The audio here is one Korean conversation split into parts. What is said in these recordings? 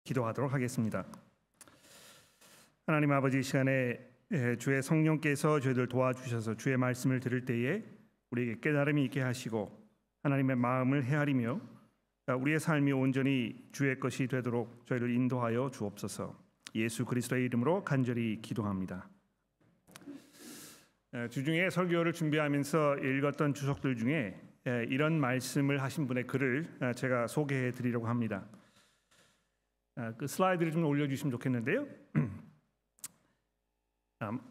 기도하도록 하겠습니다. 하나님 아버지, 이 시간에 주의 성령께서 저희들 도와주셔서 주의 말씀을 들을 때에 우리에게 깨달음이 있게 하시고 하나님의 마음을 헤아리며 우리의 삶이 온전히 주의 것이 되도록 저희를 인도하여 주옵소서. 예수 그리스도의 이름으로 간절히 기도합니다. 주중에 설교를 준비하면서 읽었던 주석들 중에 이런 말씀을 하신 분의 글을 제가 소개해 드리려고 합니다. 그 슬라이드를 좀 올려주시면 좋겠는데요.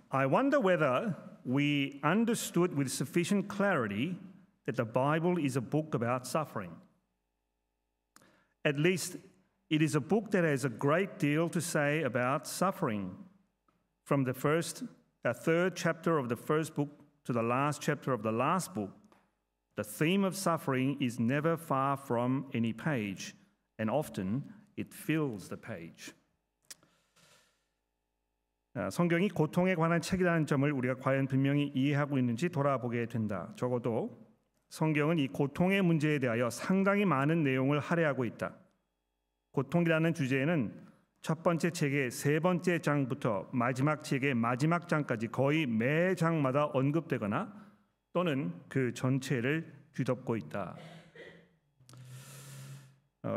I wonder whether we understood with sufficient clarity that the Bible is a book about suffering. At least it is a book that has a great deal to say about suffering. From the third chapter of the first book to the last chapter of the last book, the theme of suffering is never far from any page, and often it fills the page. 성경이 고통에 관한 책이라는 점을 우리가 과연 분명히 이해하고 있는지 돌아보게 된다. 적어도 성경은 이 고통의 문제에 대하여 상당히 많은 내용을 할애하고 있다. 고통이라는 주제에는 첫 번째 책의 세 번째 장부터 마지막 책의 마지막 장까지 거의 매 장마다 언급되거나 또는 그 전체를 뒤덮고 있다.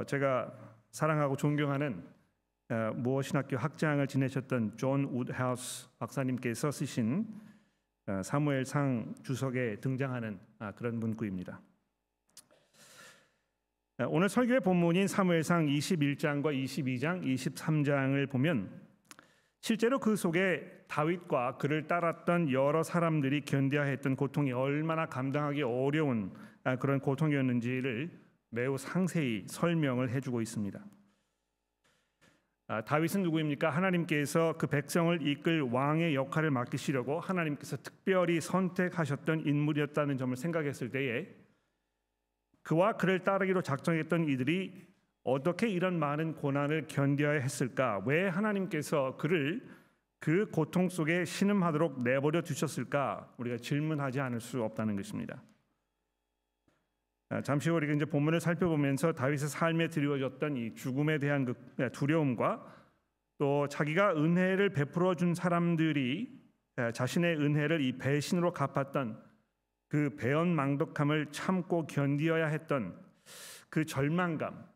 제가 사랑하고 존경하는 무어신학교 학장을 지내셨던 존 우드하우스 박사님께서 쓰신 사무엘상 주석에 등장하는 그런 문구입니다. 오늘 설교의 본문인 사무엘상 21장과 22장, 23장을 보면 실제로 그 속에 다윗과 그를 따랐던 여러 사람들이 견뎌야 했던 고통이 얼마나 감당하기 어려운 그런 고통이었는지를 매우 상세히 설명을 해주고 있습니다. 다윗은 누구입니까? 하나님께서 그 백성을 이끌 왕의 역할을 맡기시려고 하나님께서 특별히 선택하셨던 인물이었다는 점을 생각했을 때에 그와 그를 따르기로 작정했던 이들이 어떻게 이런 많은 고난을 견뎌야 했을까? 왜 하나님께서 그를 그 고통 속에 신음하도록 내버려 두셨을까? 우리가 질문하지 않을 수 없다는 것입니다. 잠시 후 우리가 이제 본문을 살펴보면서 다윗의 삶에 드리워졌던 이 죽음에 대한 그 두려움과 또 자기가 은혜를 베풀어 준 사람들이 자신의 은혜를 이 배신으로 갚았던 그 배은망덕함을 참고 견디어야 했던 그 절망감,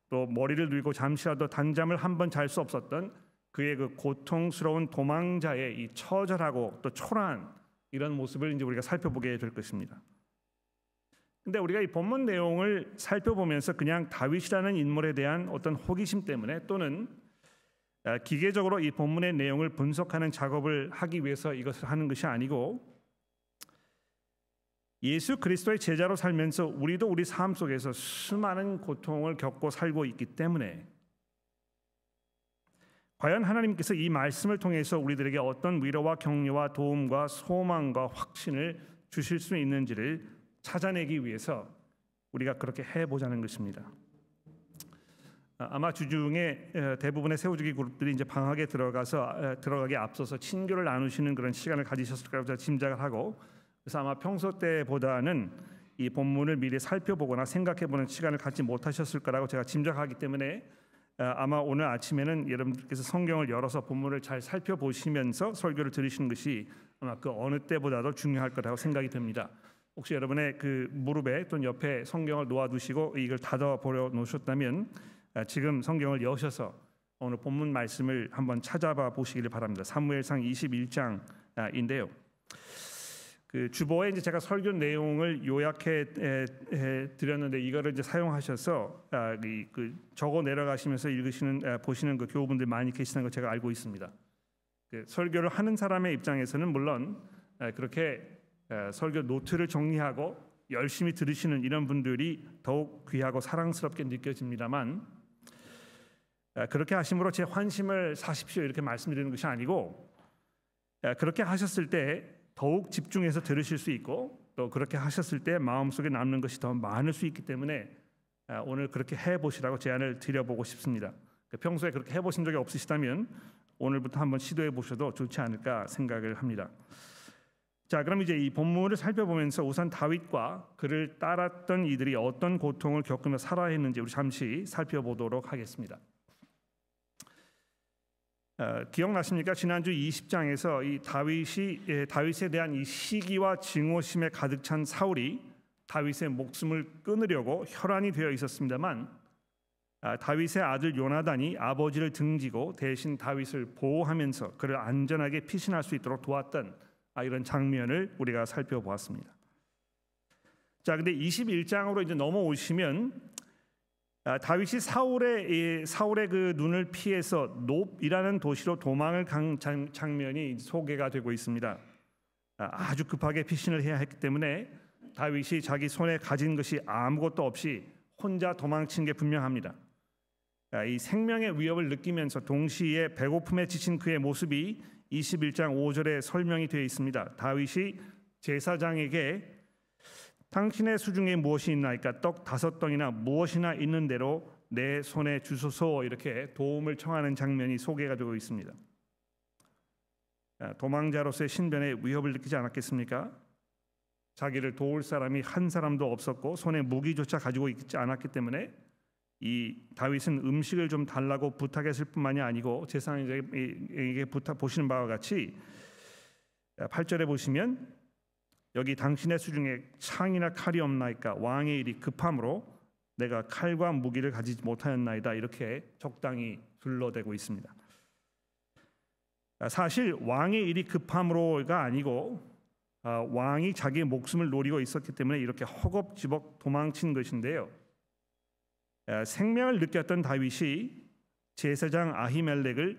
또 머리를 들고 잠시라도 단잠을 한 번 잘 수 없었던 그의 그 고통스러운 도망자의 이 처절하고 또 초라한 이런 모습을 이제 우리가 살펴보게 될 것입니다. 근데 우리가 이 본문 내용을 살펴보면서 그냥 다윗이라는 인물에 대한 어떤 호기심 때문에 또는 기계적으로 이 본문의 내용을 분석하는 작업을 하기 위해서 이것을 하는 것이 아니고 예수 그리스도의 제자로 살면서 우리도 우리 삶 속에서 수많은 고통을 겪고 살고 있기 때문에 과연 하나님께서 이 말씀을 통해서 우리들에게 어떤 위로와 격려와 도움과 소망과 확신을 주실 수 있는지를 찾아내기 위해서 우리가 그렇게 해보자는 것입니다. 아마 주중에 대부분의 세우주기 그룹들이 이제 방학에 들어가기 앞서서 친교를 나누시는 그런 시간을 가지셨을 거라고 제가 짐작을 하고, 그래서 아마 평소 때보다는 이 본문을 미리 살펴보거나 생각해보는 시간을 갖지 못하셨을 거라고 제가 짐작하기 때문에 아마 오늘 아침에는 여러분들께서 성경을 열어서 본문을 잘 살펴보시면서 설교를 들으시는 것이 아마 그 어느 때보다도 중요할 거라고 생각이 듭니다. 혹시 여러분의 그 무릎에 또는 옆에 성경을 놓아두시고 이걸 닫아 버려 놓으셨다면 지금 성경을 여셔서 오늘 본문 말씀을 한번 찾아봐 보시기를 바랍니다. 사무엘상 21장인데요. 그 주보에 이제 제가 설교 내용을 요약해 드렸는데 이거를 이제 사용하셔서 그 적어 내려가시면서 보시는 그 교우분들 많이 계시는 거 제가 알고 있습니다. 그 설교를 하는 사람의 입장에서는 물론 그렇게 설교 노트를 정리하고 열심히 들으시는 이런 분들이 더욱 귀하고 사랑스럽게 느껴집니다만 그렇게 하심으로 제 환심을 사십시오 이렇게 말씀드리는 것이 아니고 그렇게 하셨을 때 더욱 집중해서 들으실 수 있고 또 그렇게 하셨을 때 마음속에 남는 것이 더 많을 수 있기 때문에 오늘 그렇게 해보시라고 제안을 드려보고 싶습니다. 평소에 그렇게 해보신 적이 없으시다면 오늘부터 한번 시도해 보셔도 좋지 않을까 생각을 합니다. 자, 그럼 이제 이 본문을 살펴보면서 우선 다윗과 그를 따랐던 이들이 어떤 고통을 겪으며 살아야 했는지 우리 잠시 살펴보도록 하겠습니다. 기억나십니까? 지난주 20장에서 이 다윗에 대한 이 시기와 증오심에 가득 찬 사울이 다윗의 목숨을 끊으려고 혈안이 되어 있었습니다만 다윗의 아들 요나단이 아버지를 등지고 대신 다윗을 보호하면서 그를 안전하게 피신할 수 있도록 도왔던 이런 장면을 우리가 살펴보았습니다. 자, 근데 21장으로 이제 넘어오시면 다윗이 사울의 그 눈을 피해서 놉이라는 도시로 도망을 간 장면이 소개가 되고 있습니다. 아주 급하게 피신을 해야 했기 때문에 다윗이 자기 손에 가진 것이 아무것도 없이 혼자 도망친 게 분명합니다. 이 생명의 위협을 느끼면서 동시에 배고픔에 지친 그의 모습이 21장 5절에 설명이 되어 있습니다. 다윗이 제사장에게 당신의 수중에 무엇이 있나이까? 떡 5덩이나 무엇이나 있는 대로 내 손에 주소서, 이렇게 도움을 청하는 장면이 소개가 되고 있습니다. 도망자로서의 신변에 위협을 느끼지 않았겠습니까? 자기를 도울 사람이 한 사람도 없었고 손에 무기조차 가지고 있지 않았기 때문에 이 다윗은 음식을 좀 달라고 부탁했을 뿐만이 아니고 제사장에게 보시는 바와 같이 8절에 보시면 여기 당신의 수중에 창이나 칼이 없나이까? 왕의 일이 급함으로 내가 칼과 무기를 가지지 못하였나이다. 이렇게 적당히 둘러대고 있습니다. 사실 왕의 일이 급함으로가 아니고 왕이 자기의 목숨을 노리고 있었기 때문에 이렇게 허겁지겁 도망친 것인데요. 생명을 느꼈던 다윗이 제사장 아히멜렉을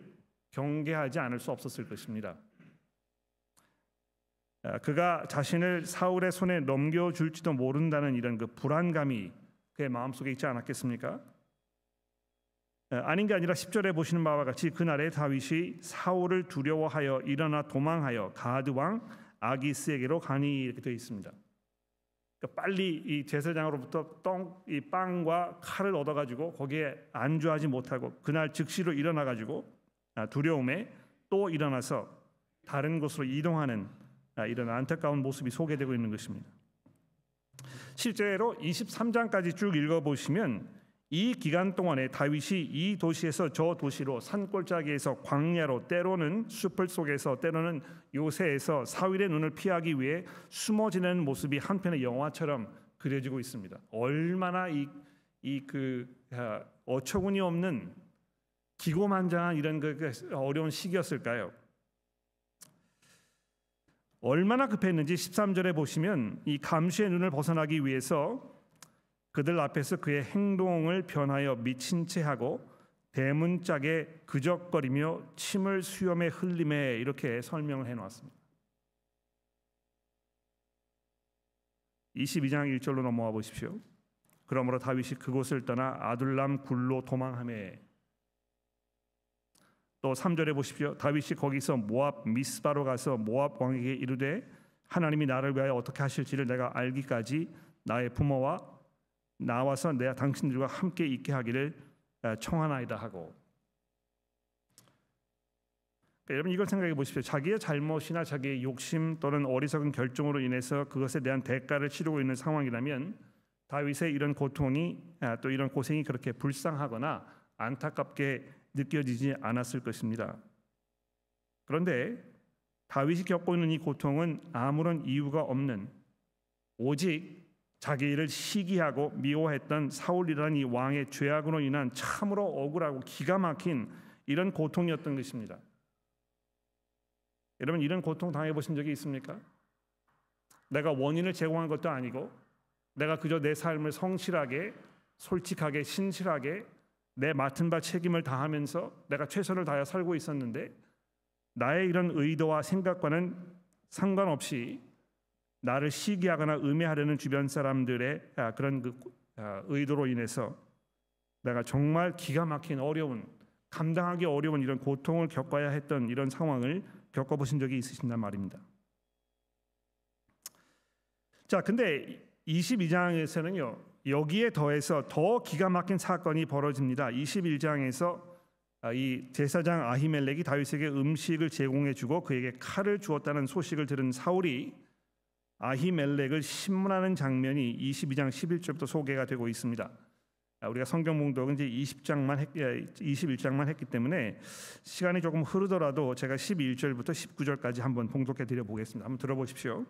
경계하지 않을 수 없었을 것입니다. 그가 자신을 사울의 손에 넘겨줄지도 모른다는 이런 그 불안감이 그의 마음속에 있지 않았겠습니까? 아닌 게 아니라 10절에 보시는 바와 같이 그날에 다윗이 사울을 두려워하여 일어나 도망하여 가드 왕 아기스에게로 가니, 이렇게 되어 있습니다. 그러니까 빨리 이 제사장으로부터 이 빵과 칼을 얻어가지고 거기에 안주하지 못하고 그날 즉시로 일어나가지고 두려움에 또 일어나서 다른 곳으로 이동하는 이런 안타까운 모습이 소개되고 있는 것입니다. 실제로 23장까지 쭉 읽어보시면 이 기간 동안에 다윗이 이 도시에서 저 도시로 산골짜기에서 광야로, 때로는 숲을 속에서, 때로는 요새에서 사울의 눈을 피하기 위해 숨어 지내는 모습이 한편의 영화처럼 그려지고 있습니다. 얼마나 어처구니 없는 기고만장한 이런 그 어려운 시기였을까요? 얼마나 급했는지 13절에 보시면 이 감시의 눈을 벗어나기 위해서 그들 앞에서 그의 행동을 변하여 미친 채 하고 대문짝에 그적거리며 침을 수염에 흘림에, 이렇게 설명을 해놓았습니다. 22장 1절로 넘어와 보십시오. 그러므로 다윗이 그곳을 떠나 아둘람 굴로 도망하매. 또 3절에 보십시오. 다윗이 거기서 모압 미스바로 가서 모압 왕에게 이르되 하나님이 나를 위하여 어떻게 하실지를 내가 알기까지 나의 부모와 나와서 내가 당신들과 함께 있게 하기를 청하나이다 하고. 그러니까 여러분 이걸 생각해 보십시오. 자기의 잘못이나 자기의 욕심 또는 어리석은 결정으로 인해서 그것에 대한 대가를 치르고 있는 상황이라면 다윗의 이런 고통이 또 이런 고생이 그렇게 불쌍하거나 안타깝게 느껴지지 않았을 것입니다. 그런데 다윗이 겪고 있는 이 고통은 아무런 이유가 없는, 오직 자기 일을 시기하고 미워했던 사울이라는 이 왕의 죄악으로 인한 참으로 억울하고 기가 막힌 이런 고통이었던 것입니다. 여러분 이런 고통 당해보신 적이 있습니까? 내가 원인을 제공한 것도 아니고 내가 그저 내 삶을 성실하게, 솔직하게, 신실하게 내 맡은 바 책임을 다하면서 내가 최선을 다해 살고 있었는데 나의 이런 의도와 생각과는 상관없이 나를 시기하거나 음해하려는 주변 사람들의 그런 의도로 인해서 내가 정말 기가 막힌 어려운, 감당하기 어려운 이런 고통을 겪어야 했던 이런 상황을 겪어보신 적이 있으신단 말입니다. 자, 근데 22장에서는요 여기에 더해서 더 기가 막힌 사건이 벌어집니다. 21장에서 이 제사장 아히멜렉이 다윗에게 음식을 제공해주고 그에게 칼을 주었다는 소식을 들은 사울이 아히멜렉을 신문하는 장면이 22장 11절부터 소개가 되고 있습니다. 우리가 성경 봉독은 이제 21장만 했기 때문에 시간이 조금 흐르더라도 제가 11절부터 19절까지 한번 봉독해 드려 보겠습니다. 한번 들어보십시오.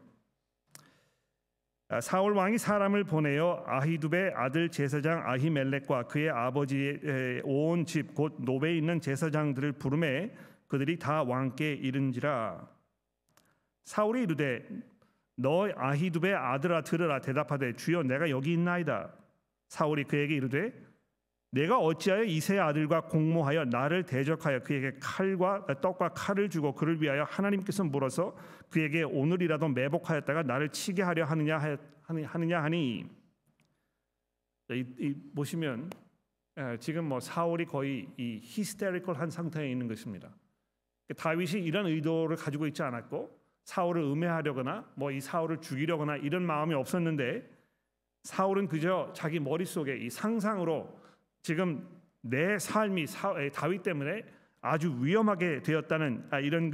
사울 왕이 사람을 보내어 아히두베 아들 제사장 아히멜렉과 그의 아버지의 온 집 곧 노베에 있는 제사장들을 부르매 그들이 다 왕께 이른지라. 사울이 이르되 너 아히두베 아들아 들으라. 대답하되 주여 내가 여기 있나이다. 사울이 그에게 이르되 내가 어찌하여 이새의 아들과 공모하여 나를 대적하여 그에게 칼과 떡과 칼을 주고 그를 위하여 하나님께서 물어서 그에게 오늘이라도 매복하였다가 나를 치게 하려 하느냐 하니. 보시면 지금 뭐 사울이 거의 이 히스테리컬한 상태에 있는 것입니다. 다윗이 이런 의도를 가지고 있지 않았고 사울을 음해하려거나 뭐 이 사울을 죽이려거나 이런 마음이 없었는데 사울은 그저 자기 머릿속에 이 상상으로 지금 내 삶이 다윗 때문에 아주 위험하게 되었다는 이런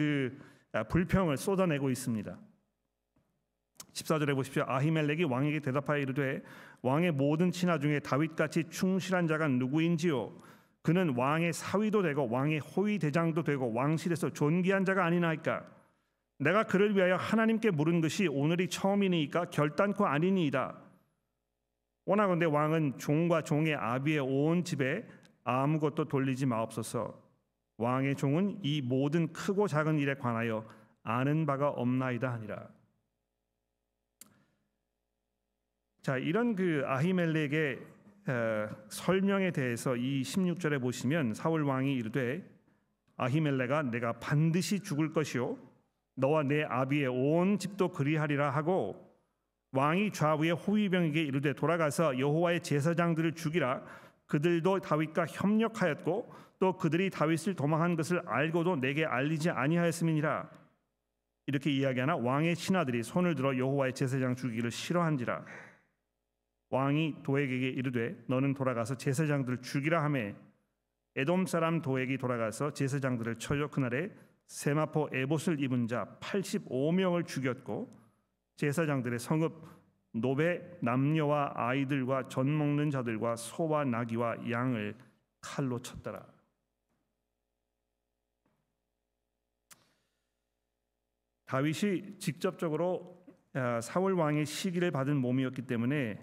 불평을 쏟아내고 있습니다. 14절에 보십시오. 아히멜렉이 왕에게 대답하여 이르되 왕의 모든 친하 중에 다윗같이 충실한 자가 누구인지요? 그는 왕의 사위도 되고 왕의 호위 대장도 되고 왕실에서 존귀한 자가 아니나이까? 내가 그를 위하여 하나님께 물은 것이 오늘이 처음이니까 결단코 아니니이다. 원하건대 왕은 종과 종의 아비의 온 집에 아무것도 돌리지 마옵소서. 왕의 종은 이 모든 크고 작은 일에 관하여 아는 바가 없나이다 하니라. 자, 이런 아히멜렉의 설명에 대해서 이 16절에 보시면 사울 왕이 이르되 아히멜렉아 내가 반드시 죽을 것이요 너와 내 아비의 온 집도 그리하리라 하고 왕이 좌우의 호위병에게 이르되 돌아가서 여호와의 제사장들을 죽이라. 그들도 다윗과 협력하였고 또 그들이 다윗을 도망한 것을 알고도 내게 알리지 아니하였음이니라. 이렇게 이야기하나 왕의 신하들이 손을 들어 여호와의 제사장 죽이기를 싫어한지라. 왕이 도액에게 이르되 너는 돌아가서 제사장들을 죽이라 하매 에돔 사람 도액이 돌아가서 제사장들을 쳐요. 그날에 세마포 에봇을 입은 자 85명을 죽였고 제사장들의 성읍 노베 남녀와 아이들과 젖 먹는 자들과 소와 나귀와 양을 칼로 쳤더라. 다윗이 직접적으로 사울 왕의 시기를 받은 몸이었기 때문에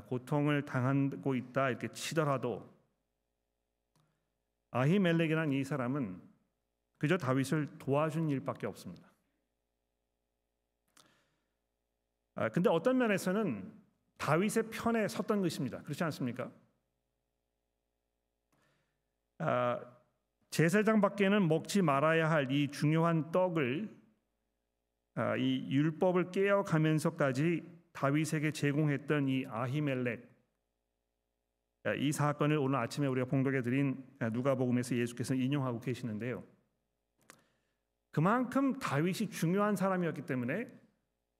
고통을 당하고 있다 이렇게 치더라도 아히멜렉이라는 이 사람은 그저 다윗을 도와준 일밖에 없습니다. 근데 어떤 면에서는 다윗의 편에 섰던 것입니다. 그렇지 않습니까? 제사장밖에는 먹지 말아야 할 이 중요한 떡을 이 율법을 깨어가면서까지 다윗에게 제공했던 이 아히멜렉, 이 사건을 오늘 아침에 우리가 봉독해 드린 누가복음에서 예수께서 인용하고 계시는데요. 그만큼 다윗이 중요한 사람이었기 때문에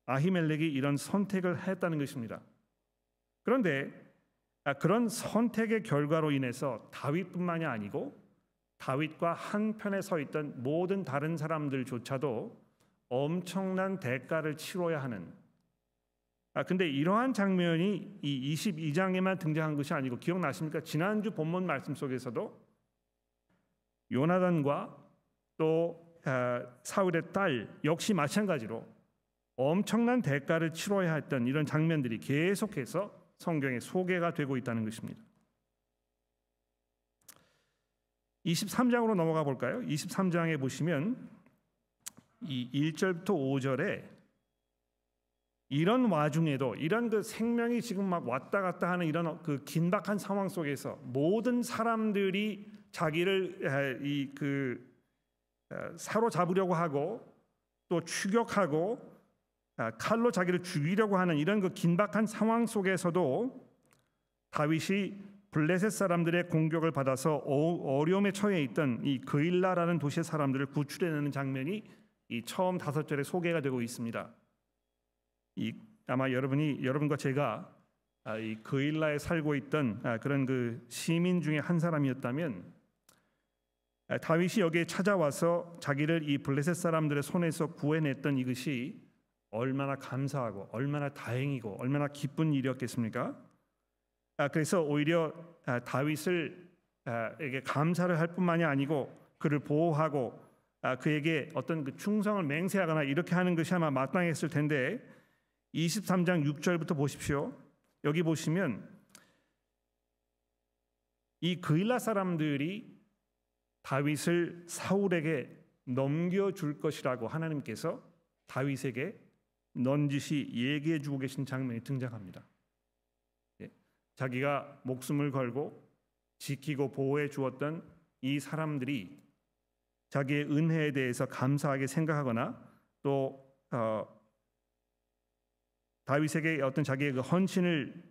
아히멜렉이 이런 선택을 했다는 것입니다. 그런데 그런 선택의 결과로 인해서 다윗뿐만이 아니고 다윗과 한편에 서 있던 모든 다른 사람들조차도 엄청난 대가를 치러야 하는. 근데 이러한 장면이 이 22장에만 등장한 것이 아니고 기억나십니까? 지난주 본문 말씀 속에서도 요나단과 또 사울의 딸 역시 마찬가지로 엄청난 대가를 치러야 했던 이런 장면들이 계속해서 성경에 소개가 되고 있다는 것입니다. 23장으로 넘어가 볼까요? 23장에 보시면 이 1절부터 5절에 이런 와중에도 이런 생명이 지금 막 왔다 갔다 하는 이런 긴박한 상황 속에서 모든 사람들이 자기를 사로잡으려고 하고 또 추격하고 칼로 자기를 죽이려고 하는 이런 긴박한 상황 속에서도 다윗이 블레셋 사람들의 공격을 받아서 어려움에 처해 있던 이 그일라라는 도시의 사람들을 구출해내는 장면이 이 처음 5절에 소개가 되고 있습니다. 아마 여러분과 제가 이 그일라에 살고 있던 그런 시민 중에 한 사람이었다면 다윗이 여기에 찾아와서 자기를 이 블레셋 사람들의 손에서 구해냈던 이것이 얼마나 감사하고 얼마나 다행이고 얼마나 기쁜 일이었겠습니까? 그래서 오히려 다윗을 에게 감사를 할 뿐만이 아니고 그를 보호하고 그에게 어떤 그 충성을 맹세하거나 이렇게 하는 것이 아마 마땅했을 텐데 23장 6절부터 보십시오. 여기 보시면 이 그일라 사람들이 다윗을 사울에게 넘겨줄 것이라고 하나님께서 다윗에게 넌지시 얘기해 주고 계신 장면이 등장합니다. 자기가 목숨을 걸고 지키고 보호해 주었던 이 사람들이 자기의 은혜에 대해서 감사하게 생각하거나 또 다윗에게 어떤 자기의 그 헌신을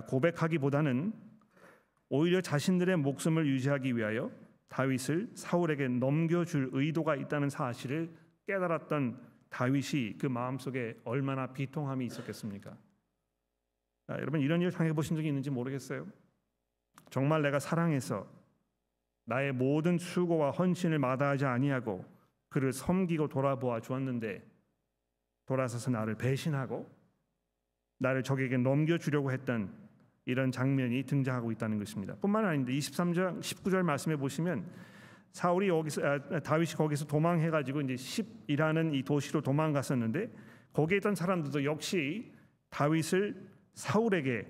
고백하기보다는 오히려 자신들의 목숨을 유지하기 위하여 다윗을 사울에게 넘겨줄 의도가 있다는 사실을 깨달았던 다윗이 그 마음속에 얼마나 비통함이 있었겠습니까? 여러분 이런 일 당해 보신 적이 있는지 모르겠어요. 정말 내가 사랑해서 나의 모든 수고와 헌신을 마다하지 아니하고 그를 섬기고 돌아보아 주었는데 돌아서서 나를 배신하고 나를 적에게 넘겨주려고 했던 이런 장면이 등장하고 있다는 것입니다. 뿐만 아닌데 23장 19절 말씀해 보시면 사울이 다윗이 거기서 도망해가지고 이제 십이라는 이 도시로 도망갔었는데 거기에 있던 사람들도 역시 다윗을 사울에게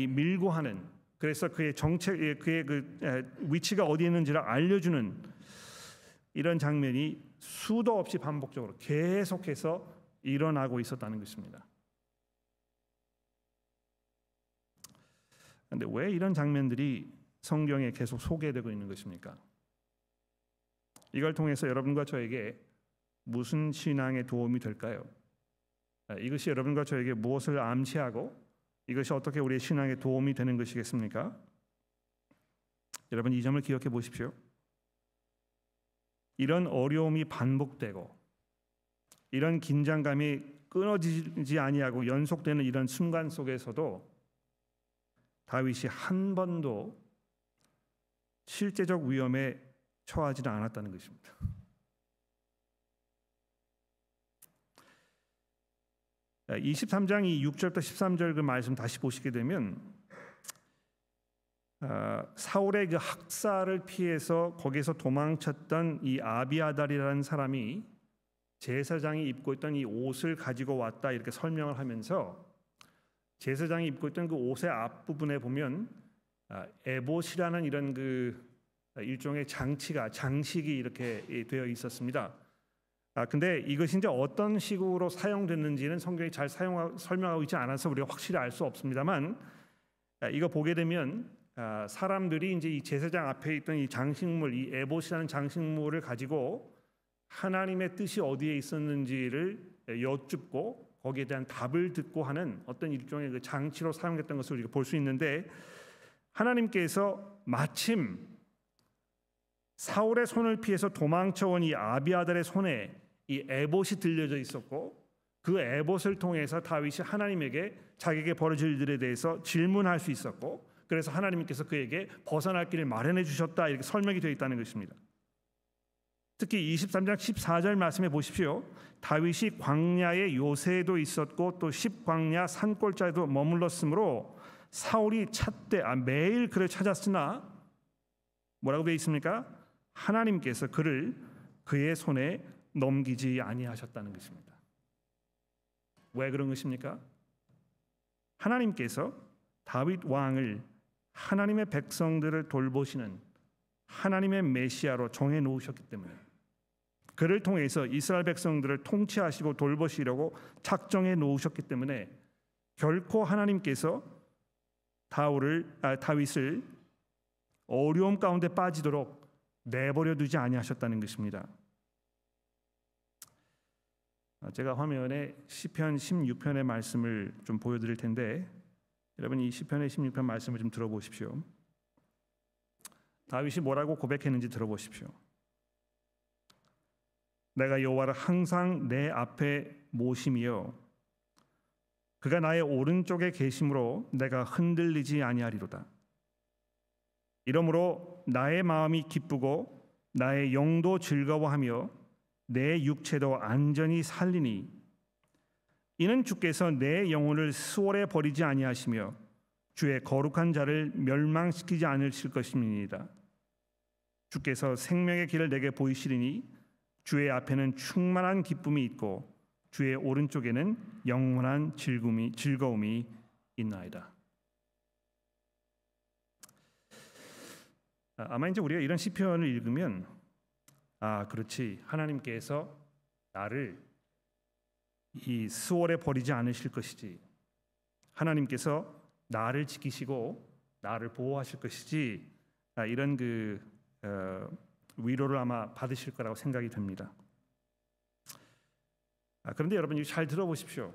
밀고 하는, 그래서 그의 정책, 그의 그 위치가 어디에 있는지를 알려주는 이런 장면이 수도 없이 반복적으로 계속해서 일어나고 있었다는 것입니다. 그런데 왜 이런 장면들이 성경에 계속 소개되고 있는 것입니까? 이걸 통해서 여러분과 저에게 무슨 신앙의 도움이 될까요? 이것이 여러분과 저에게 무엇을 암시하고 이것이 어떻게 우리의 신앙에 도움이 되는 것이겠습니까? 여러분 이 점을 기억해 보십시오. 이런 어려움이 반복되고 이런 긴장감이 끊어지지 아니하고 연속되는 이런 순간 속에서도 다윗이 한 번도 실제적 위험에 처하지는 않았다는 것입니다. 자, 23장 6절부터 13절 그 말씀 다시 보시게 되면 사울의 그 학살을 피해서 거기서 도망쳤던 이 아비아달이라는 사람이 제사장이 입고 있던 이 옷을 가지고 왔다 이렇게 설명을 하면서 제사장이 입고 있던 그 옷의 앞부분에 보면 에봇이라는 이런 그 일종의 장식이 이렇게 되어 있었습니다. 근데 이것이 이제 어떤 식으로 사용됐는지는 성경이 잘 설명하고 있지 않아서 우리가 확실히 알 수 없습니다만 이거 보게 되면 사람들이 이제 이 제사장 앞에 있던 이 장식물, 이 에봇이라는 장식물을 가지고 하나님의 뜻이 어디에 있었는지를 여쭙고 거기에 대한 답을 듣고 하는 어떤 일종의 그 장치로 사용됐던 것을 우리가 볼 수 있는데 하나님께서 마침 사울의 손을 피해서 도망쳐온 이 아비아달의 손에 이 에봇이 들려져 있었고 그 에봇을 통해서 다윗이 하나님에게 자기에게 벌어질 일들에 대해서 질문할 수 있었고 그래서 하나님께서 그에게 벗어날 길을 마련해 주셨다 이렇게 설명이 되어 있다는 것입니다. 특히 23장 14절 말씀해 보십시오. 다윗이 광야의 요새에도 있었고 또 십광야 산골짜기도 머물렀으므로 사울이 찾되 매일 그를 찾았으나 뭐라고 되어 있습니까? 하나님께서 그를 그의 손에 넘기지 아니하셨다는 것입니다. 왜 그런 것입니까? 하나님께서 다윗 왕을 하나님의 백성들을 돌보시는 하나님의 메시아로 정해 놓으셨기 때문에 그를 통해서 이스라엘 백성들을 통치하시고 돌보시려고 작정해 놓으셨기 때문에 결코 하나님께서 다윗을 어려움 가운데 빠지도록 내버려 두지 아니하셨다는 것입니다. 제가 화면에 시편 16편의 말씀을 좀 보여드릴 텐데 여러분 이 시편의 16편 말씀을 좀 들어보십시오. 다윗이 뭐라고 고백했는지 들어보십시오. 내가 여호와를 항상 내 앞에 모심이요 그가 나의 오른쪽에 계심으로 내가 흔들리지 아니하리로다. 이러므로 나의 마음이 기쁘고 나의 영도 즐거워하며 내 육체도 안전히 살리니 이는 주께서 내 영혼을 수월에 버리지 아니하시며 주의 거룩한 자를 멸망시키지 않으실 것입니다. 주께서 생명의 길을 내게 보이시리니 주의 앞에는 충만한 기쁨이 있고 주의 오른쪽에는 영원한 즐거움이 있나이다. 아마 이제 우리가 이런 시편을 읽으면 그렇지, 하나님께서 나를 이 수월에 버리지 않으실 것이지, 하나님께서 나를 지키시고 나를 보호하실 것이지, 이런 위로를 아마 받으실 거라고 생각이 됩니다. 그런데 여러분 잘 들어보십시오.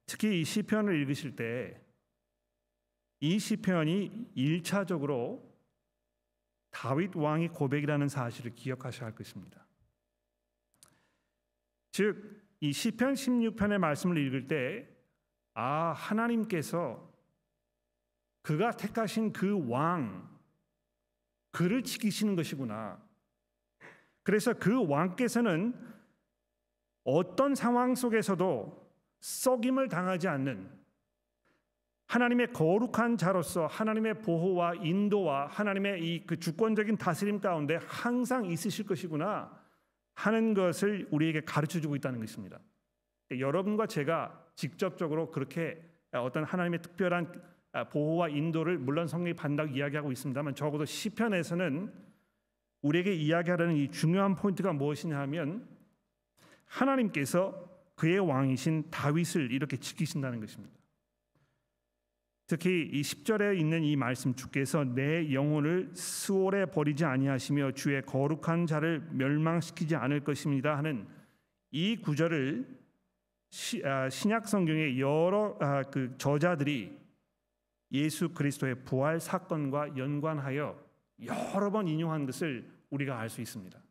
특히 이 시편을 읽으실 때 이 시편이 1차적으로 다윗 왕의 고백이라는 사실을 기억하셔야 할 것입니다. 즉, 이 시편 16편의 말씀을 읽을 때 하나님께서 그가 택하신 그 왕, 그를 지키시는 것이구나. 그래서 그 왕께서는 어떤 상황 속에서도 썩임을 당하지 않는 하나님의 거룩한 자로서 하나님의 보호와 인도와 하나님의 그 주권적인 다스림 가운데 항상 있으실 것이구나 하는 것을 우리에게 가르쳐주고 있다는 것입니다. 여러분과 제가 직접적으로 그렇게 어떤 하나님의 특별한 보호와 인도를 물론 성령이 받는다고 이야기하고 있습니다만, 적어도 시편에서는 우리에게 이야기하려는 이 중요한 포인트가 무엇이냐 하면 하나님께서 그의 왕이신 다윗을 이렇게 지키신다는 것입니다. 특히 이 10절에 있는 이 말씀, 주께서 내 영혼을 수월에 버리지 아니하시며 주의 거룩한 자를 멸망시키지 않을 것입니다 하는 이 구절을 신약 성경의 여러 그 저자들이 예수 그리스도의 부활 사건과 연관하여 여러 번 인용한 것을 우리가 알 수 있습니다.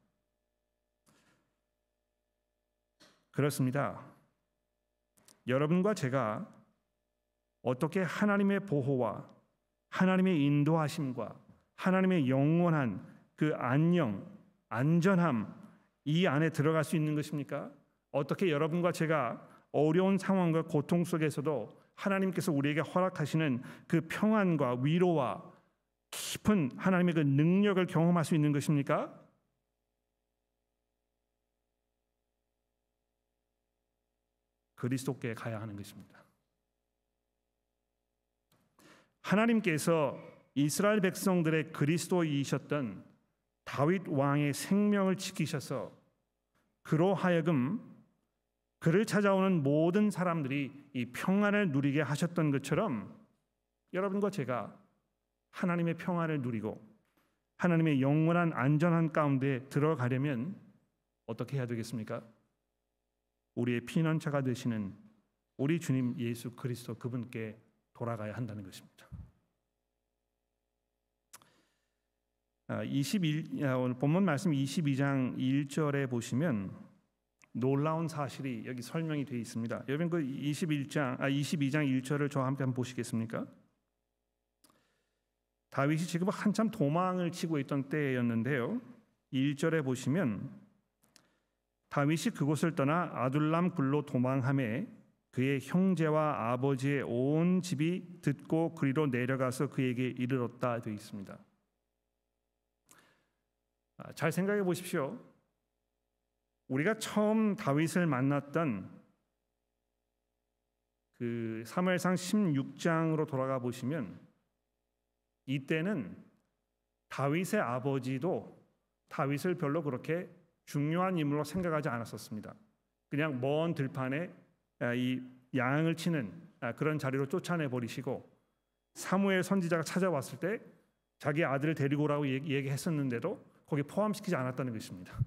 그렇습니다. 여러분과 제가 어떻게 하나님의 보호와 하나님의 인도하심과 하나님의 영원한 그 안녕, 안전함 이 안에 들어갈 수 있는 것입니까? 어떻게 여러분과 제가 어려운 상황과 고통 속에서도 하나님께서 우리에게 허락하시는 그 평안과 위로와 깊은 하나님의 그 능력을 경험할 수 있는 것입니까? 그리스도께 가야 하는 것입니다. 하나님께서 이스라엘 백성들의 그리스도이셨던 다윗 왕의 생명을 지키셔서 그로 하여금 그를 찾아오는 모든 사람들이 이 평안을 누리게 하셨던 것처럼 여러분과 제가 하나님의 평안을 누리고 하나님의 영원한 안전한 가운데 들어가려면 어떻게 해야 되겠습니까? 우리의 피난처가 되시는 우리 주님 예수 그리스도 그분께 돌아가야 한다는 것입니다. 오늘 본문 말씀 22장 1절에 보시면 놀라운 사실이 여기 설명이 되어 있습니다. 여러분 그 22장 1절을 저와 함께 한번 보시겠습니까? 다윗이 지금 한참 도망을 치고 있던 때였는데요. 1절에 보시면 다윗이 그곳을 떠나 아둘람 굴로 도망하매 그의 형제와 아버지의 온 집이 듣고 그리로 내려가서 그에게 이르렀다 되어 있습니다. 잘 생각해 보십시오. 우리가 처음 다윗을 만났던 그 사무엘상 16장으로 돌아가 보시면 이때는 다윗의 아버지도 다윗을 별로 그렇게 중요한 인물로 생각하지 않았었습니다. 그냥 먼 들판에 이 양을 치는 그런 자리로 쫓아내 버리시고 사무엘 선지자가 찾아왔을 때 자기 아들을 데리고 오라고 얘기했었는데도 거기 포함시키지 않았다는 것입니다.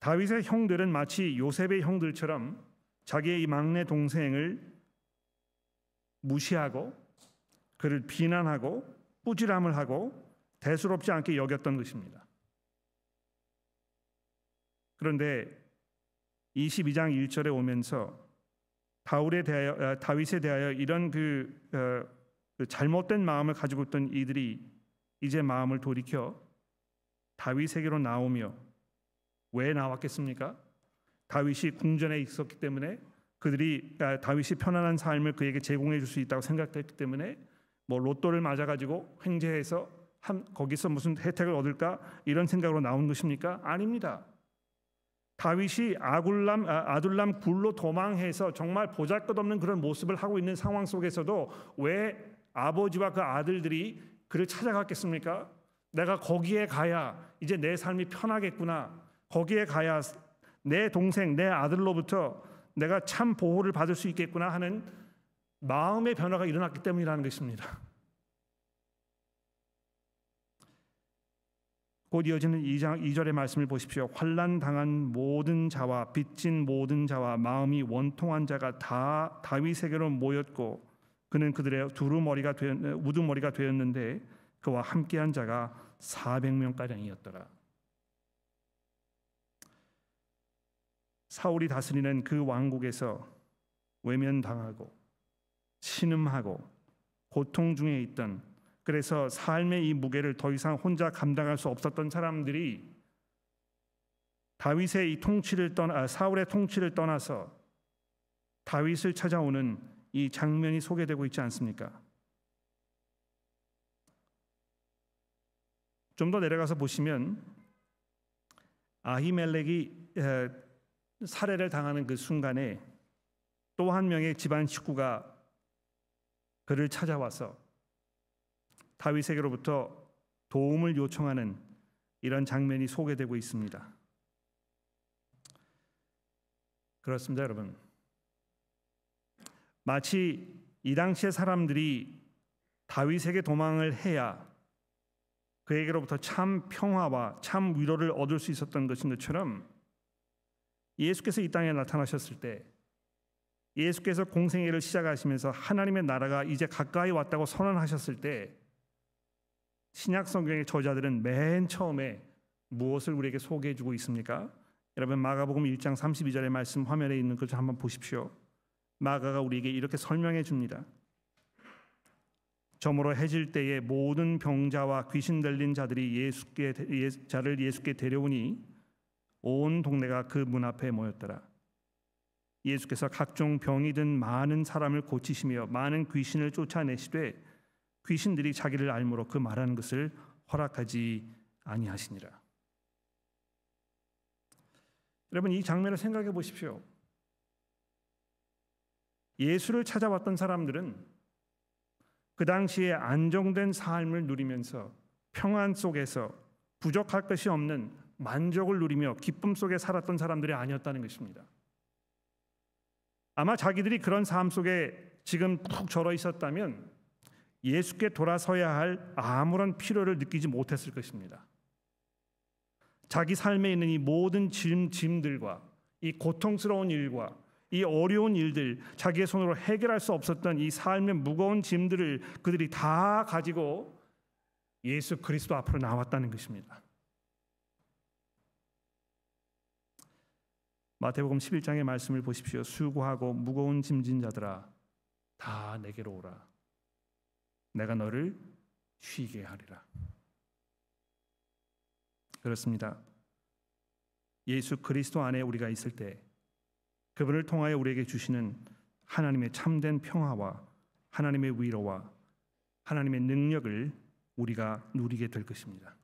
다윗의 형들은 마치 요셉의 형들처럼 자기의 이 막내 동생을 무시하고 그를 비난하고 꾸지람을 하고 대수롭지 않게 여겼던 것입니다. 그런데 22장 1절에 오면서 다윗에 대하여 이런 그 잘못된 마음을 가지고 있던 이들이 이제 마음을 돌이켜 다윗에게로 나오며 왜 나왔겠습니까? 다윗이 궁전에 있었기 때문에 다윗이 편안한 삶을 그에게 제공해 줄 수 있다고 생각했기 때문에 뭐 로또를 맞아가지고 횡재해서 거기서 무슨 혜택을 얻을까 이런 생각으로 나온 것입니까? 아닙니다. 다윗이 아둘람 굴로 도망해서 정말 보잘것없는 그런 모습을 하고 있는 상황 속에서도 왜 아버지와 그 아들들이 그를 찾아갔겠습니까? 내가 거기에 가야 이제 내 삶이 편하겠구나. 거기에 가야 내 동생, 내 아들로부터 내가 참 보호를 받을 수 있겠구나 하는 마음의 변화가 일어났기 때문이라는 것입니다. 곧 이어지는 2장 2절의 말씀을 보십시오. 환난 당한 모든 자와 빚진 모든 자와 마음이 원통한 자가 다 다윗에게로 모였고 그는 그들의 우두머리가 되었는데 그와 함께한 자가 400명가량이었더라. 사울이 다스리는 그 왕국에서 외면당하고 신음하고 고통 중에 있던, 그래서 삶의 이 무게를 더 이상 혼자 감당할 수 없었던 사람들이 다윗의 이 사울의 통치를 떠나서 다윗을 찾아오는 이 장면이 소개되고 있지 않습니까? 좀 더 내려가서 보시면 아히멜렉이 살해를 당하는 그 순간에 또 한 명의 집안 식구가 그를 찾아와서 다윗에게로부터 도움을 요청하는 이런 장면이 소개되고 있습니다. 그렇습니다, 여러분. 마치 이 당시의 사람들이 다윗에게 도망을 해야 그에게로부터 참 평화와 참 위로를 얻을 수 있었던 것인 것처럼 예수께서 이 땅에 나타나셨을 때, 예수께서 공생애를 시작하시면서 하나님의 나라가 이제 가까이 왔다고 선언하셨을 때 신약 성경의 저자들은 맨 처음에 무엇을 우리에게 소개해 주고 있습니까? 여러분, 마가복음 1장 32절의 말씀 화면에 있는 것을 한번 보십시오. 마가가 우리에게 이렇게 설명해 줍니다. 저물어 해질 때에 모든 병자와 귀신 들린 자들이 예수께 데려오니 온 동네가 그 문 앞에 모였더라. 예수께서 각종 병이 든 많은 사람을 고치시며 많은 귀신을 쫓아내시되 귀신들이 자기를 알므로 그 말하는 것을 허락하지 아니하시니라. 여러분, 이 장면을 생각해 보십시오. 예수를 찾아왔던 사람들은 그 당시에 안정된 삶을 누리면서 평안 속에서 부족할 것이 없는 만족을 누리며 기쁨 속에 살았던 사람들이 아니었다는 것입니다. 아마 자기들이 그런 삶 속에 지금 푹 절어 있었다면 예수께 돌아서야 할 아무런 필요를 느끼지 못했을 것입니다. 자기 삶에 있는 이 모든 짐들과 이 고통스러운 일과 이 어려운 일들, 자기의 손으로 해결할 수 없었던 이 삶의 무거운 짐들을 그들이 다 가지고 예수 그리스도 앞으로 나왔다는 것입니다. 마태복음 11장의 말씀을 보십시오. 수고하고 무거운 짐진 자들아 다 내게로 오라. 내가 너를 쉬게 하리라. 그렇습니다. 예수 그리스도 안에 우리가 있을 때 그분을 통하여 우리에게 주시는 하나님의 참된 평화와 하나님의 위로와 하나님의 능력을 우리가 누리게 될 것입니다.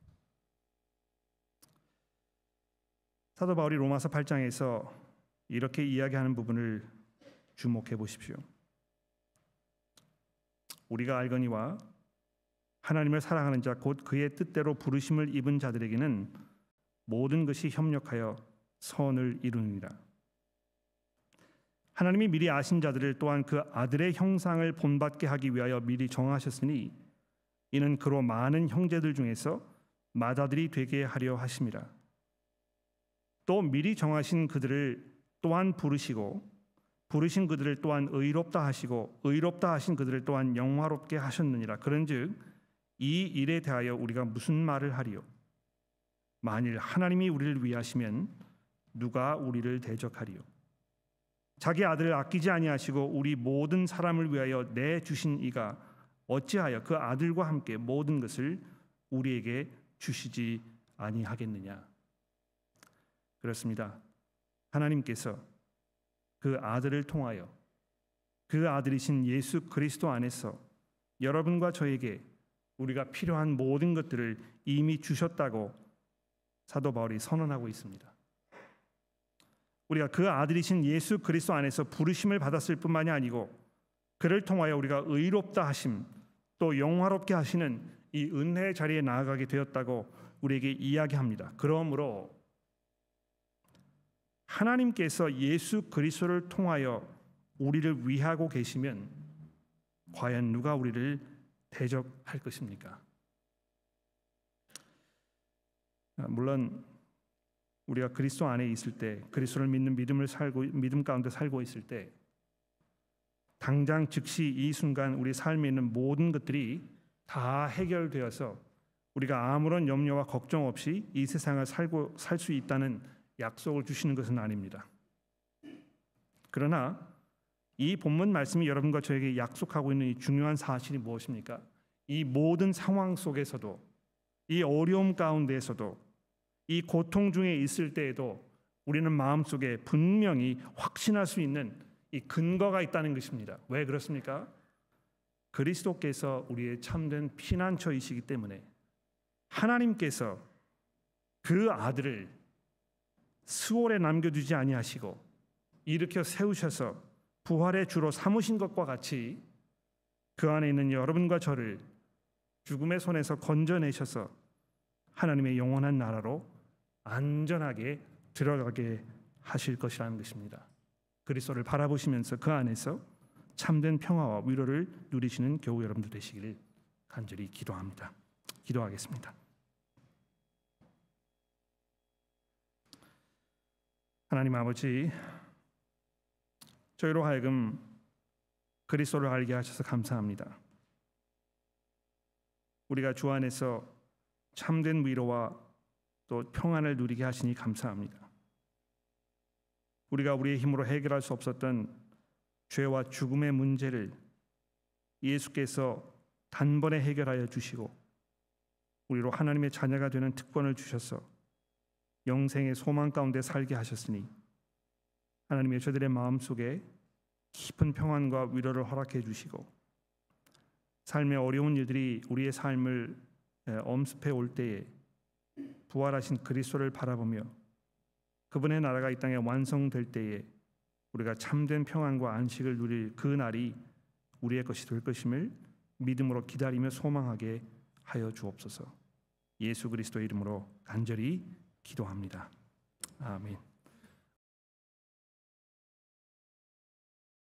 사도 바울이 로마서 8장에서 이렇게 이야기하는 부분을 주목해 보십시오. 우리가 알거니와 하나님을 사랑하는 자 곧 그의 뜻대로 부르심을 입은 자들에게는 모든 것이 협력하여 선을 이루느니라. 하나님이 미리 아신 자들을 또한 그 아들의 형상을 본받게 하기 위하여 미리 정하셨으니 이는 그로 많은 형제들 중에서 맏아들이 되게 하려 하심이라. 또 미리 정하신 그들을 또한 부르시고 부르신 그들을 또한 의롭다 하시고 의롭다 하신 그들을 또한 영화롭게 하셨느니라. 그런즉 이 일에 대하여 우리가 무슨 말을 하리요? 만일 하나님이 우리를 위하시면 누가 우리를 대적하리요? 자기 아들을 아끼지 아니하시고 우리 모든 사람을 위하여 내주신 이가 어찌하여 그 아들과 함께 모든 것을 우리에게 주시지 아니하겠느냐? 그렇습니다. 하나님께서 그 아들을 통하여 그 아들이신 예수 그리스도 안에서 여러분과 저에게 우리가 필요한 모든 것들을 이미 주셨다고 사도 바울이 선언하고 있습니다. 우리가 그 아들이신 예수 그리스도 안에서 부르심을 받았을 뿐만이 아니고 그를 통하여 우리가 의롭다 하심 또 영화롭게 하시는 이 은혜의 자리에 나아가게 되었다고 우리에게 이야기합니다. 그러므로 하나님께서 예수 그리스도를 통하여 우리를 위하고 계시면 과연 누가 우리를 대적할 것입니까? 물론 우리가 그리스도 안에 있을 때, 그리스도를 믿는 믿음 가운데 살고 있을 때 당장 즉시 이 순간 우리 삶에 있는 모든 것들이 다 해결되어서 우리가 아무런 염려와 걱정 없이 이 세상을 살 수 있다는 약속을 주시는 것은 아닙니다. 그러나 이 본문 말씀이 여러분과 저에게 약속하고 있는 이 중요한 사실이 무엇입니까? 이 모든 상황 속에서도, 이 어려움 가운데에서도, 이 고통 중에 있을 때에도 우리는 마음속에 분명히 확신할 수 있는 이 근거가 있다는 것입니다. 왜 그렇습니까? 그리스도께서 우리의 참된 피난처이시기 때문에 하나님께서 그 아들을 스올에 남겨두지 아니하시고 일으켜 세우셔서 부활의 주로 삼으신 것과 같이 그 안에 있는 여러분과 저를 죽음의 손에서 건져내셔서 하나님의 영원한 나라로 안전하게 들어가게 하실 것이라는 것입니다. 그리스도를 바라보시면서 그 안에서 참된 평화와 위로를 누리시는 교우 여러분들 되시기를 간절히 기도합니다. 기도하겠습니다. 하나님 아버지, 저희로 하여금 그리스도를 알게 하셔서 감사합니다. 우리가 주 안에서 참된 위로와 또 평안을 누리게 하시니 감사합니다. 우리가 우리의 힘으로 해결할 수 없었던 죄와 죽음의 문제를 예수께서 단번에 해결하여 주시고 우리로 하나님의 자녀가 되는 특권을 주셔서 영생의 소망 가운데 살게 하셨으니 하나님의 저들의 마음속에 깊은 평안과 위로를 허락해 주시고 삶의 어려운 일들이 우리의 삶을 엄습해 올 때에 부활하신 그리스도를 바라보며 그분의 나라가 이 땅에 완성될 때에 우리가 참된 평안과 안식을 누릴 그 날이 우리의 것이 될 것임을 믿음으로 기다리며 소망하게 하여 주옵소서. 예수 그리스도의 이름으로 간절히 기도합니다. 아멘.